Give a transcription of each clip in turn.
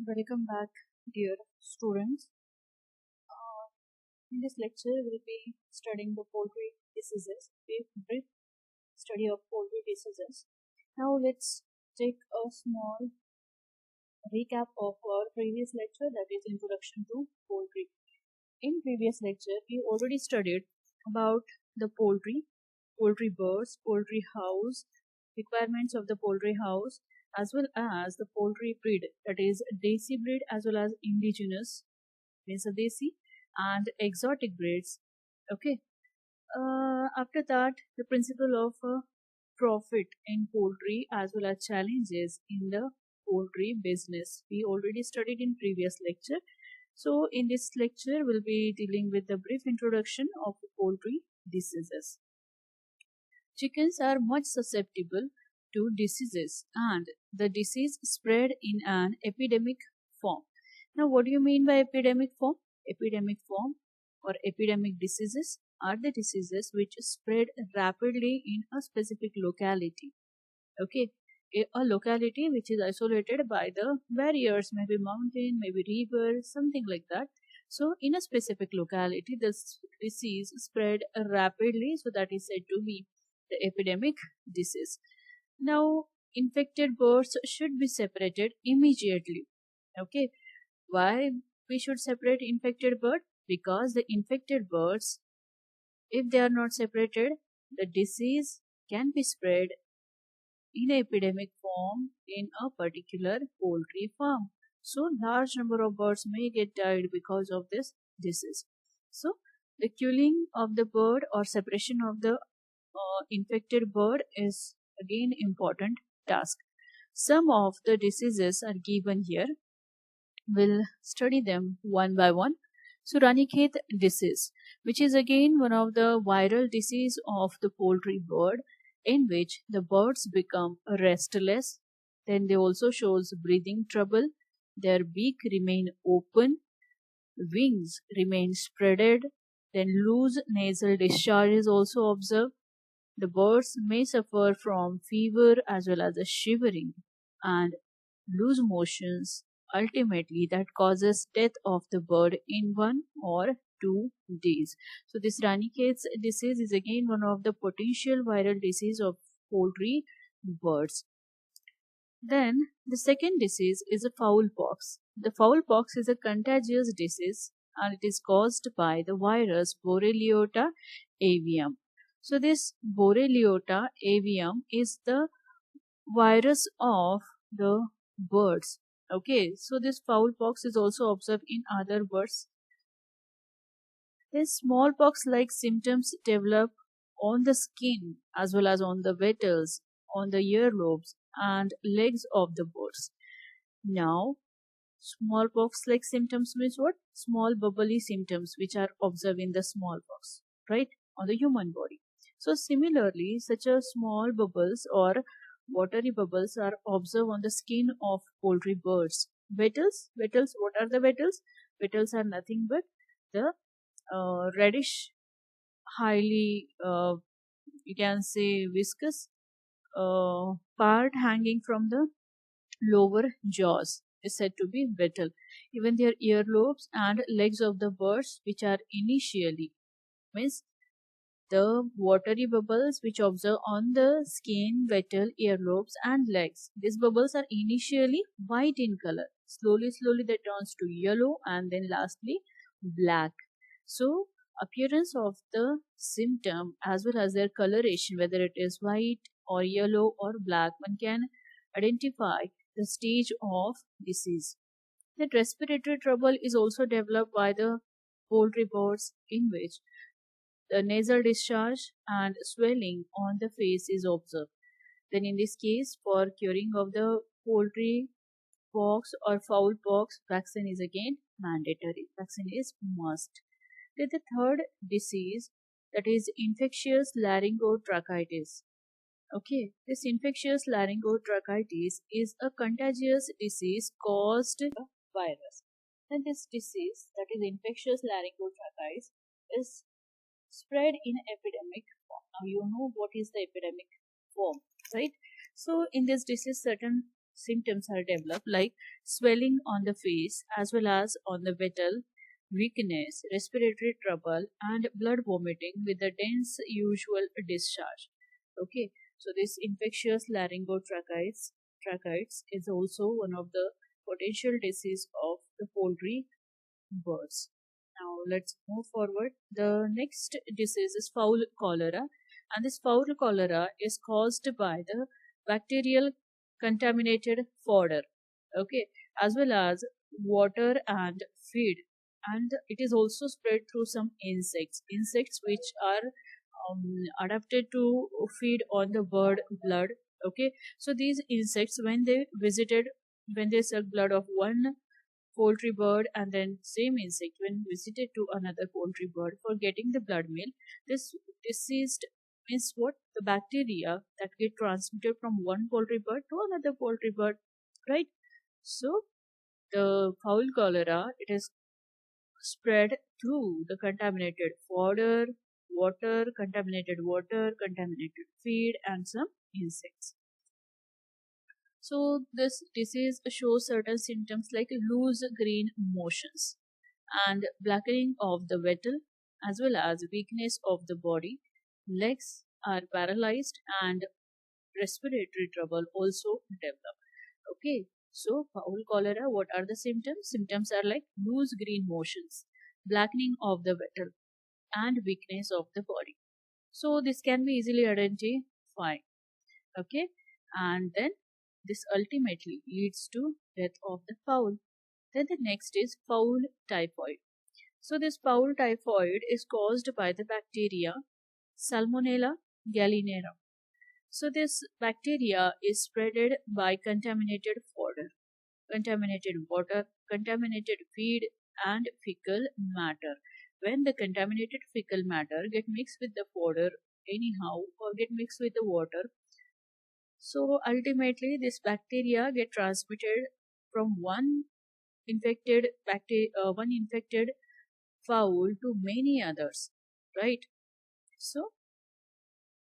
Welcome back, dear students. In this lecture, we'll be studying the poultry diseases, brief study of poultry diseases. Now, let's take a small recap of our previous lecture, that is Introduction to Poultry. In previous lecture, we already studied about the poultry birds, poultry house, requirements of the poultry house, as well as the poultry breed, that is desi breed as well as indigenous, means a desi, and exotic breeds. Okay. After that, the principle of profit in poultry as well as challenges in the poultry business we already studied in previous lecture. So in this lecture, we'll be dealing with the brief introduction of poultry diseases. Chickens are much susceptible to diseases, and the disease spread in an epidemic form. Now, what do you mean by epidemic form? Epidemic form or epidemic diseases are the diseases which spread rapidly in a specific locality. Okay, a locality which is isolated by the barriers, maybe mountain, maybe river, something like that. So, in a specific locality, this disease spread rapidly, so that is said to be the epidemic disease. Now, infected birds should be separated immediately. Okay, why we should separate infected bird? Because the infected birds, if they are not separated, the disease can be spread in epidemic form in a particular poultry farm. So, large number of birds may get died because of this disease. So, the killing of the bird or separation of the infected bird is again important task. Some of the diseases are given here. We'll study them one by one. So, Ranikhet disease, which is again one of the viral disease of the poultry bird, in which the birds become restless. Then they also shows breathing trouble. Their beak remain open, wings remain spreaded. Then loose nasal discharge is also observed. The birds may suffer from fever as well as a shivering and loose motions. Ultimately, that causes death of the bird in 1 or 2 days. So, this Ranikhet's disease is again one of the potential viral disease of poultry birds. Then, the second disease is a fowl pox. The fowl pox is a contagious disease and it is caused by the virus Borrelia avium. So, this Borrelia avium is the virus of the birds. Okay, so this fowl pox is also observed in other birds. This smallpox like symptoms develop on the skin as well as on the petals, on the earlobes, and legs of the birds. Now, smallpox like symptoms means what? Small bubbly symptoms which are observed in the smallpox, right, on the human body. So, similarly, such a small bubbles or watery bubbles are observed on the skin of poultry birds. Petals, what are the petals? Petals are nothing but the reddish, highly, you can say, viscous part hanging from the lower jaws is said to be betel. Even their earlobes and legs of the birds, which are initially, means the watery bubbles which observe on the skin, betel, earlobes, and legs. These bubbles are initially white in color. Slowly they turns to yellow and then lastly black. So, appearance of the symptom as well as their coloration, whether it is white or yellow or black, one can identify the stage of disease. That respiratory trouble is also developed by the poultry birds, in which the nasal discharge and swelling on the face is observed. Then, in this case, for curing of the poultry pox or fowl pox, vaccine is again mandatory. Vaccine is must. Then the third disease, that is infectious laryngotracheitis. Okay, this infectious laryngotracheitis is a contagious disease caused by a virus. And this disease, that is infectious laryngotracheitis, is spread in epidemic form. Now you know what is the epidemic form, right? So in this disease, certain symptoms are developed, like swelling on the face as well as on the vittle, weakness, respiratory trouble, and blood vomiting with a dense usual discharge. Okay, so this infectious laryngotracheitis is also one of the potential disease of the poultry birds. Now let's move forward. The next disease is fowl cholera, and this fowl cholera is caused by the bacterial contaminated fodder, okay, as well as water and feed, and it is also spread through some insects which are adapted to feed on the bird blood. Okay, so these insects, when they suck blood of one poultry bird, and then same insect when visited to another poultry bird for getting the blood meal, this deceased means what, the bacteria that get transmitted from one poultry bird to another poultry bird, right? So the fowl cholera, it is spread through the contaminated fodder, contaminated feed, and some insects. So this disease shows certain symptoms like loose green motions and blackening of the vettle, as well as weakness of the body. Legs are paralyzed and respiratory trouble also develop. Okay, so fowl cholera, what are the symptoms? Symptoms are like loose green motions, blackening of the vettle, and weakness of the body. So this can be easily identified. Okay, and then this ultimately leads to death of the fowl. Then the next is fowl typhoid. So this fowl typhoid is caused by the bacteria Salmonella gallinara. So this bacteria is spreaded by contaminated fodder, contaminated water, contaminated feed, and fecal matter. When the contaminated fecal matter get mixed with the fodder anyhow, or get mixed with the water, so ultimately this bacteria get transmitted from one infected fowl to many others, right? So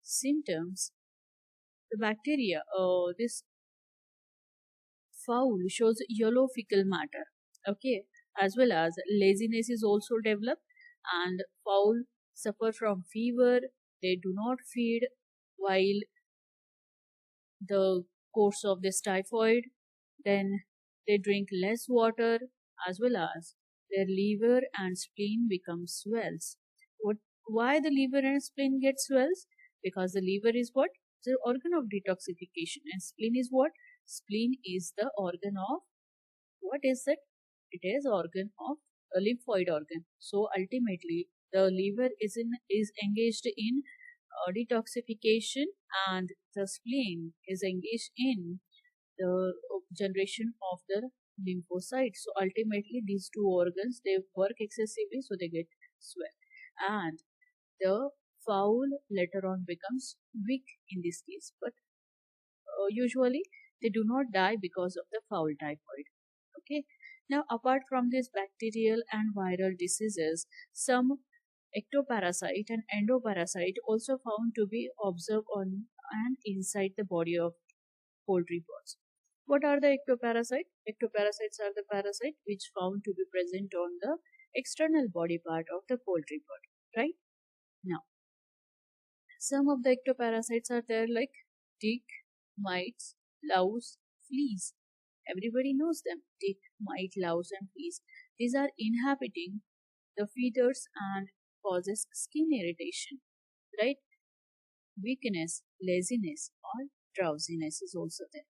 symptoms, the bacteria, this fowl shows yellow fecal matter, okay, as well as laziness is also developed, and fowl suffer from fever. They do not feed while the course of this typhoid. Then they drink less water, as well as their liver and spleen become swells. What? Why the liver and spleen get swells? Because the liver is what? The organ of detoxification, and spleen is what? Spleen is the organ of, what is it? It is organ of a lymphoid organ. So ultimately, the liver is engaged in detoxification, and the spleen is engaged in the generation of the lymphocytes. So ultimately, these two organs, they work excessively, so they get swell, and the fowl later on becomes weak in this case. But usually they do not die because of the fowl typhoid. Okay. Now, apart from these bacterial and viral diseases, some ectoparasite and endoparasite also found to be observed on and inside the body of poultry birds. What are the ectoparasites? Ectoparasites are the parasite which found to be present on the external body part of the poultry bird. Right? Now, some of the ectoparasites are there like tick, mites, louse, fleas. Everybody knows them. Tick, mite, louse, and fleas. These are inhabiting the feathers and causes skin irritation. Right? Weakness, laziness, or drowsiness is also there.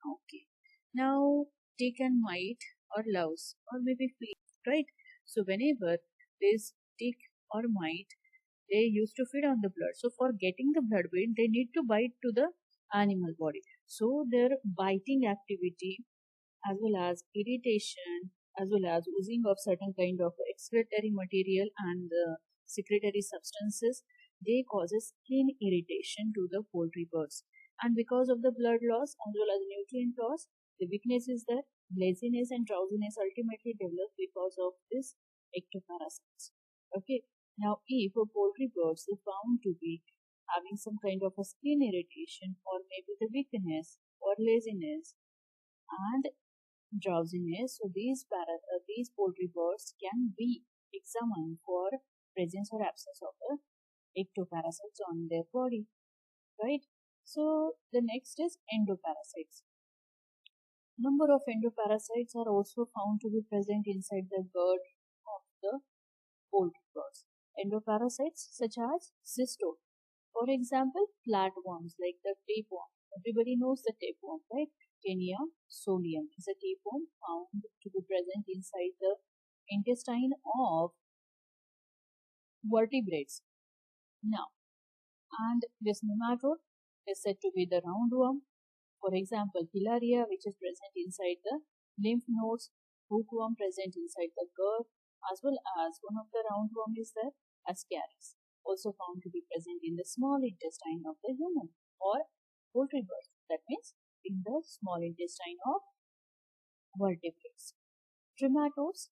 Okay. Now, tick and mite or louse or maybe flea, right? So whenever this tick or mite, they used to feed on the blood. So for getting the blood weight, they need to bite to the animal body. So their biting activity, as well as irritation, as well as oozing of certain kind of excretory material and secretory substances, they causes skin irritation to the poultry birds. And because of the blood loss as well as nutrient loss, the weakness is there, laziness and drowsiness ultimately develop because of this ectoparasites. Okay. Now, if a poultry birds are found to be having some kind of a skin irritation, or maybe the weakness or laziness, and drowsiness. So these poultry birds can be examined for presence or absence of the ectoparasites on their body, right? So the next is endoparasites. Number of endoparasites are also found to be present inside the gut of the poultry birds. Endoparasites such as cysto, for example, flatworms like the tapeworm. Everybody knows the tapeworm, right? Tenia solium is a tapeworm found to be present inside the intestine of vertebrates. Now, and this nematode is said to be the roundworm. For example, filaria, which is present inside the lymph nodes, hookworm present inside the gut, as well as one of the roundworm is the ascaris, also found to be present in the small intestine of the human or poultry bird. That means in the small intestine of vertebrates. Trematodes,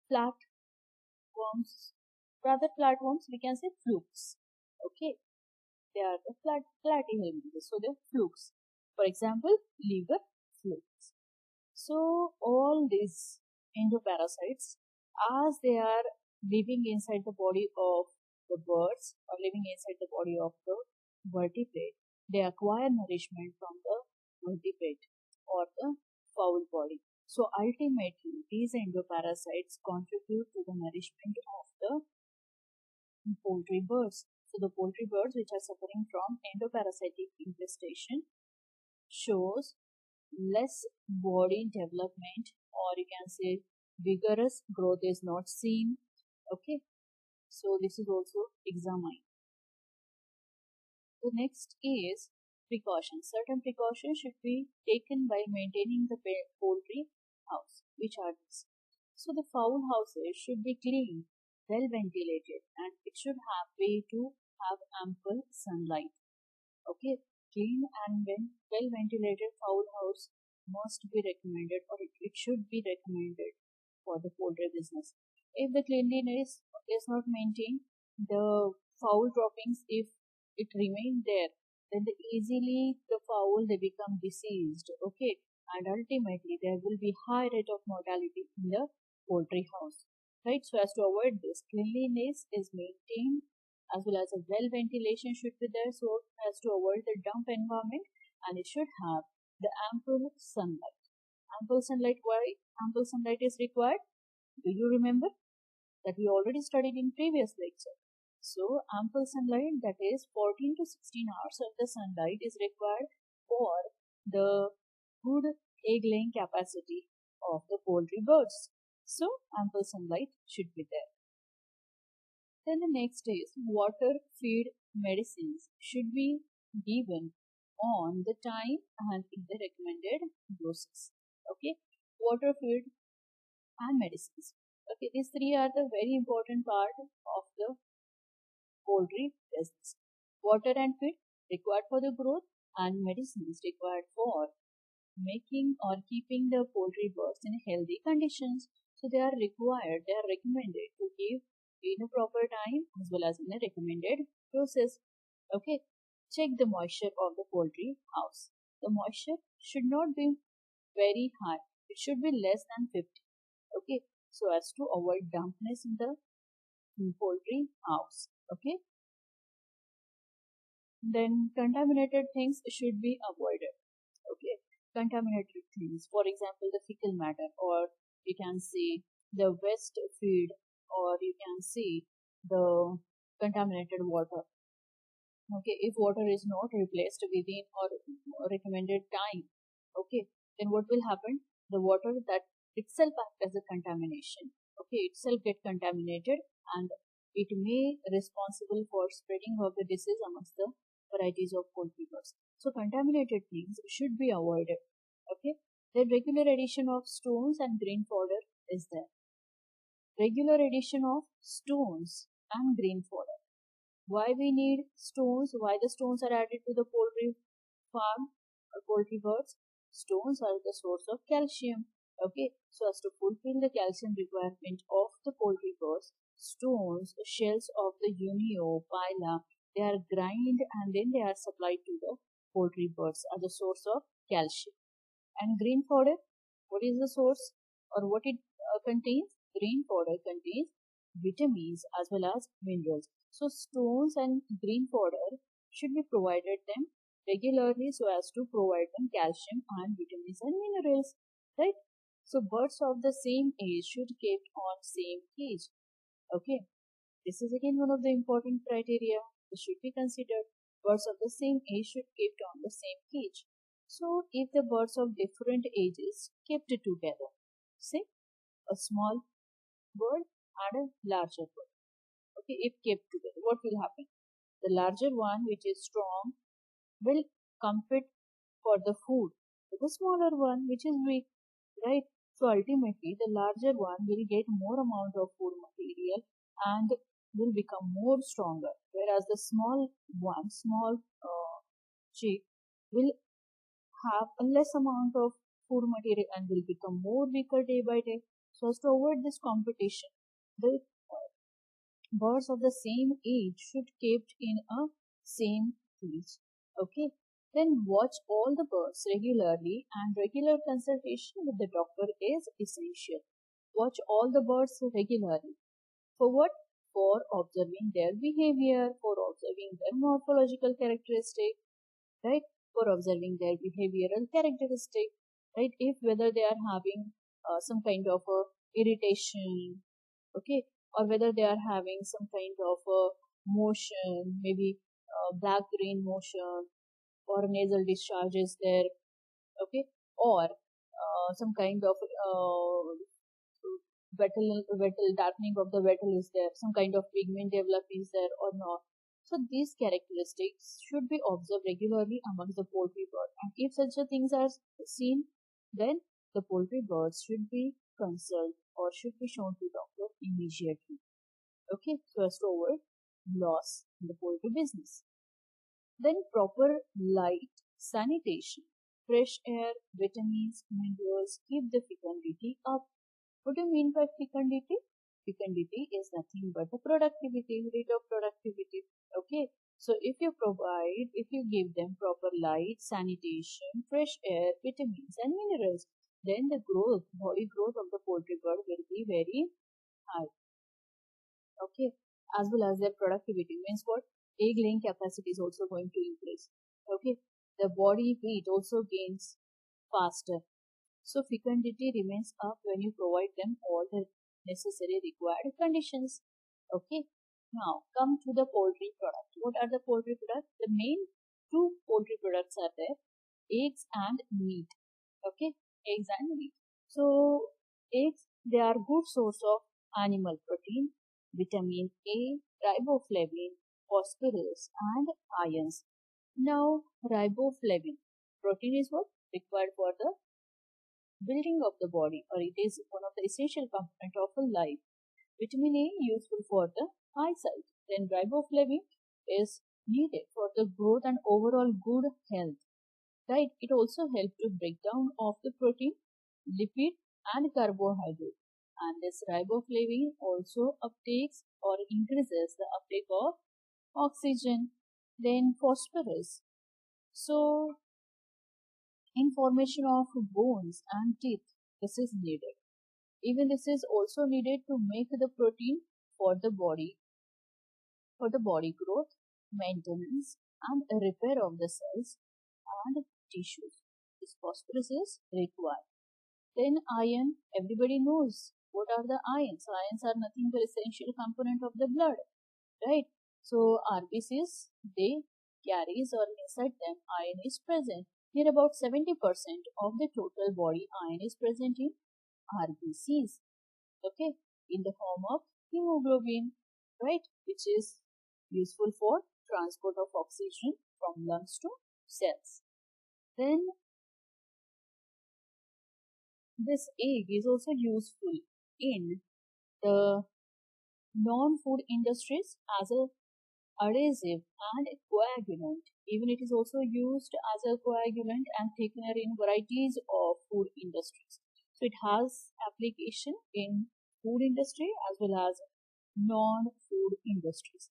flatworms, rather flatworms, we can say flukes. Okay, they are the platyhelminthes, so they're flukes. For example, liver flukes. So all these endoparasites, as they are living inside the body of the birds or living inside the body of the vertebrate, they acquire nourishment from the vertebrate or the fowl body. So ultimately, these endoparasites contribute to the nourishment of the poultry birds. So the poultry birds which are suffering from endoparasitic infestation shows less body development, or you can say vigorous growth is not seen. Okay, so this is also examined. The next is precautions. Certain precautions should be taken by maintaining the poultry house. Which are these? So the fowl houses should be clean, well ventilated, and it should have way to have ample sunlight. Okay, clean and well ventilated fowl house must be recommended, or it should be recommended for the poultry business. If the cleanliness is not maintained, the fowl droppings, if it remain there, then easily the fowl they become diseased. Okay, and ultimately there will be high rate of mortality in the poultry house. Right, so as to avoid this, cleanliness is maintained as well as a well ventilation should be there, so as to avoid the damp environment, and it should have the ample sunlight. Ample sunlight, why ample sunlight is required? Do you remember that we already studied in previous lecture? So ample sunlight, that is 14 to 16 hours of the sunlight is required for the good egg laying capacity of the poultry birds. So ample sunlight should be there. Then the next is water, feed, medicines should be given on the time and in the recommended doses. Okay, water, feed, and medicines. Okay, these three are the very important part of the poultry business. Water and feed required for the growth, and medicines required for making or keeping the poultry birds in healthy conditions. So they are required, they are recommended to give in a proper time as well as in a recommended process. Okay, check the moisture of the poultry house. The moisture should not be very high, it should be less than 50. Okay, so as to avoid dampness in the poultry house. Okay, then contaminated things should be avoided. Okay, contaminated things, for example the fecal matter, or you can see the waste feed, or you can see the contaminated water. Okay, if water is not replaced within or recommended time, okay, then what will happen? The water that itself acts as a contamination, okay, itself get contaminated, and it may responsible for spreading of the disease amongst the varieties of poultry birds. So contaminated things should be avoided. Okay, the regular addition of stones and green fodder is there. Regular addition of stones and green fodder. Why we need stones? Why the stones are added to the poultry farm or poultry birds? Stones are the source of calcium. Okay, so as to fulfill the calcium requirement of the poultry birds, stones, shells of the unio, pila, they are ground and then they are supplied to the poultry birds as a source of calcium. And green fodder, what is the source or what it contains? Green fodder contains vitamins as well as minerals. So stones and green fodder should be provided them regularly so as to provide them calcium and vitamins and minerals, right? So birds of the same age should kept on same cage. Okay, this is again one of the important criteria that should be considered. Birds of the same age should kept on the same cage. So if the birds of different ages kept together, say a small bird and a larger bird, okay, if kept together, what will happen? The larger one, which is strong, will compete for the food with the smaller one, which is weak, right? So ultimately, the larger one will get more amount of food material and will become more stronger, whereas the small one, small chick, will have a less amount of food material and will become more weaker day by day. So as to avoid this competition, the birds of the same age should kept in a same cage. Okay. Then watch all the birds regularly and regular consultation with the doctor is essential. Watch all the birds regularly. For what? For observing their behavior, for observing their morphological characteristic, right? For observing their behavioral characteristic, right? If whether they are having some kind of a irritation, okay, or whether they are having some kind of a motion, maybe black green motion, or nasal discharge is there, okay, or some kind of vettle darkening of the vettle is there, some kind of pigment develop is there or not. So these characteristics should be observed regularly amongst the poultry bird, and if such a things are seen, then the poultry birds should be consulted or should be shown to doctor immediately. Okay, so as to avoid loss in the poultry business. Then proper light, sanitation, fresh air, vitamins, minerals keep the fecundity up. What do you mean by fecundity? Fecundity is nothing but the productivity, rate of productivity. Okay, so if you give them proper light, sanitation, fresh air, vitamins and minerals, then the body growth of the poultry bird will be very high. Okay, as well as their productivity means what? Egg laying capacity is also going to increase. Okay, the body heat also gains faster. So fecundity remains up when you provide them all the necessary required conditions. Okay, now come to the poultry product. What are the poultry products? The main two poultry products are there: eggs and meat. Okay, eggs and meat. So eggs, they are good source of animal protein, vitamin A, riboflavin, phosphorus and ions. Now riboflavin, protein is what? Required for the building of the body, or it is one of the essential component of a life. Vitamin A useful for the eyesight. Then riboflavin is needed for the growth and overall good health. Right? It also helps to break down of the protein, lipid and carbohydrate. And this riboflavin also uptakes or increases the uptake of oxygen. Then phosphorus. So in formation of bones and teeth, this is needed. Even this is also needed to make the protein for the body growth, maintenance and repair of the cells and tissues. This phosphorus is required. Then iron, everybody knows what are the ions. Ions are nothing but essential component of the blood, right? So RBCs, they carries or inside them iron is present. Here about 70% of the total body iron is present in RBCs, okay, in the form of hemoglobin, right, which is useful for transport of oxygen from lungs to cells. Then this egg is also useful in the non-food industries as a adhesive and coagulant. Even it is also used as a coagulant and thickener in varieties of food industries. So it has application in food industry as well as non-food industries.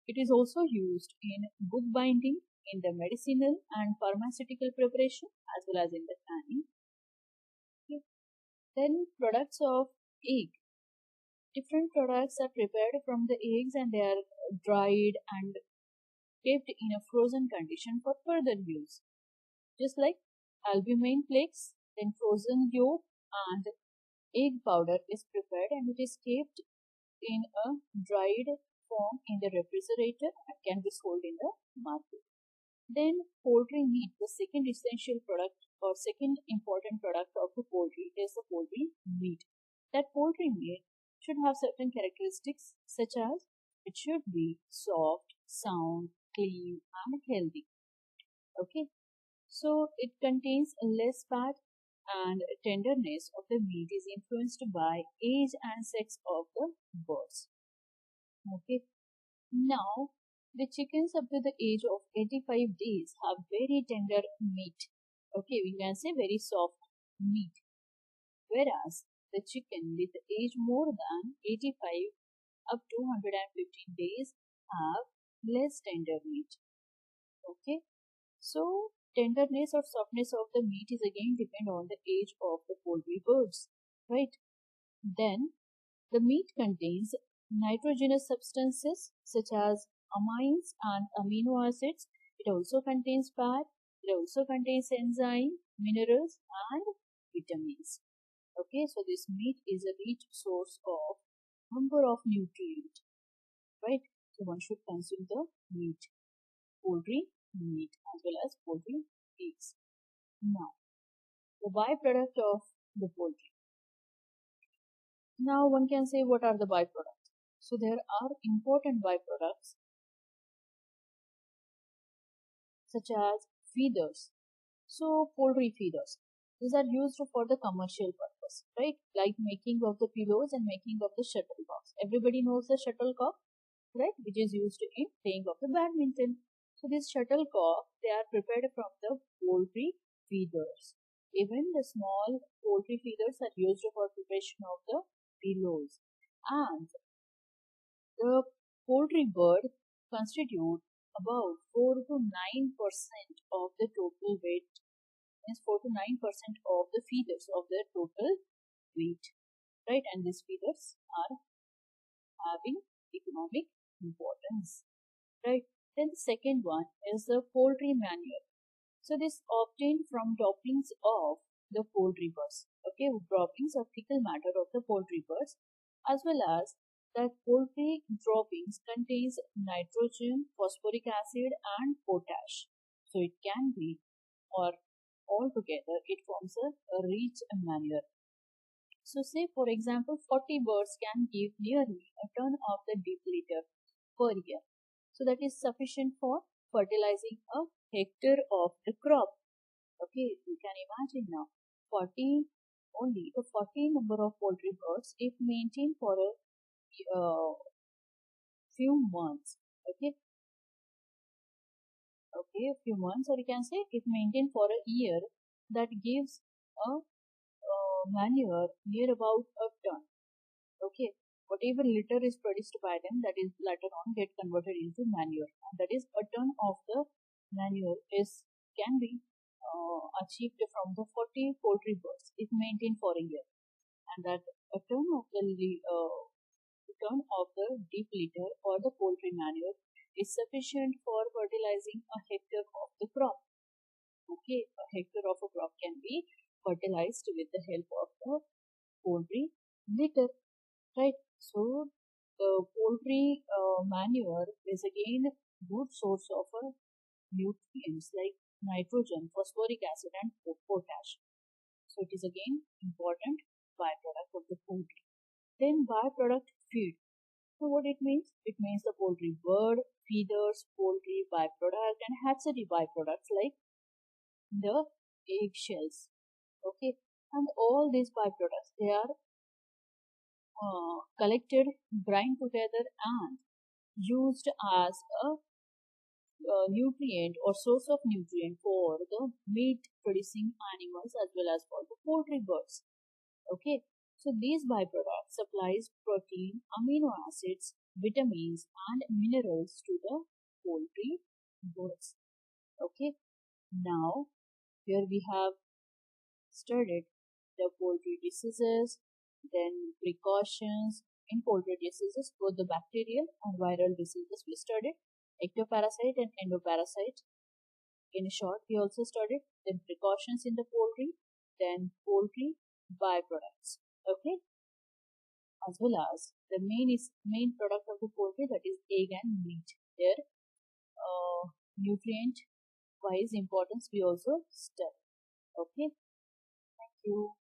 It is also used in bookbinding in the medicinal and pharmaceutical preparation as well as in the tanning. Okay. Then products of egg. Different products are prepared from the eggs and they are dried and kept in a frozen condition for further use. Just like albumin flakes, then frozen yolk and egg powder is prepared and it is kept in a dried form in the refrigerator and can be sold in the market. Then poultry meat, the second essential product or second important product of the poultry is the poultry meat. That poultry meat should have certain characteristics such as it should be soft, sound, clean and healthy. Okay, so it contains less fat and tenderness of the meat is influenced by age and sex of the birds. Okay, now the chickens up to the age of 85 days have very tender meat. Okay, we can say very soft meat. Whereas the chicken with age more than 85 up to 115 days have less tender meat. Okay, so tenderness or softness of the meat is again depend on the age of the poultry birds, right? Then the meat contains nitrogenous substances such as amines and amino acids. It also contains fat. It also contains enzyme, minerals and vitamins. Okay, so this meat is a rich source of number of nutrients, right? So one should consume the meat, poultry meat as well as poultry eggs. Now, the byproduct of the poultry. Now one can say what are the byproducts. So there are important byproducts such as feeders. So poultry feeders. These are used for the commercial purpose, right? Like making of the pillows and making of the shuttlecocks. Everybody knows the shuttlecock, right? Which is used in playing of the badminton. So these shuttlecock, they are prepared from the poultry feeders. Even the small poultry feeders are used for preparation of the pillows. And the poultry bird constitute about 4 to 9% of the total weight, means 4 to 9% of the feeders of the total weight, right? And these feeders are having economic importance, right? Then the second one is the poultry manure. So this obtained from droppings of the poultry birds, okay, droppings of fecal matter of the poultry birds, as well as that poultry droppings contains nitrogen, phosphoric acid and potash. So it can be, or altogether it forms a rich manure. So say for example 40 birds can give nearly a ton of the deep litter per year. So that is sufficient for fertilizing a hectare of the crop. Okay, you can imagine now 40 only the 40 number of poultry birds if maintained for a few months. Okay, a few months, or you can say if maintained for a year, that gives a manure near about a ton. Okay, whatever litter is produced by them, that is later on get converted into manure, and that is a ton of the manure is can be achieved from the 40 poultry birds if maintained for a year, and that a ton of the deep litter or the poultry manure is sufficient for fertilizing a hectare of the crop. Okay, a hectare of a crop can be fertilized with the help of the poultry litter, right? So the poultry manure is again good source of nutrients like nitrogen, phosphoric acid and potash. So it is again important byproduct of the poultry. Then byproduct feed. So what it means? It means the poultry bird, feeders, poultry byproduct and hatchery byproducts like the eggshells. Okay, and all these byproducts, they are collected, grind together and used as a nutrient or source of nutrient for the meat producing animals as well as for the poultry birds. Okay, so these byproducts supplies protein, amino acids, vitamins and minerals to the poultry birds. Now, here we have studied the poultry diseases, then precautions in poultry diseases, both the bacterial and viral diseases we studied, ectoparasite and endoparasite. In short, we also studied then precautions in the poultry, then poultry byproducts. Okay, as well as the main product of the poultry, that is egg and meat. Their nutrient wise importance we also studied. Okay, thank you.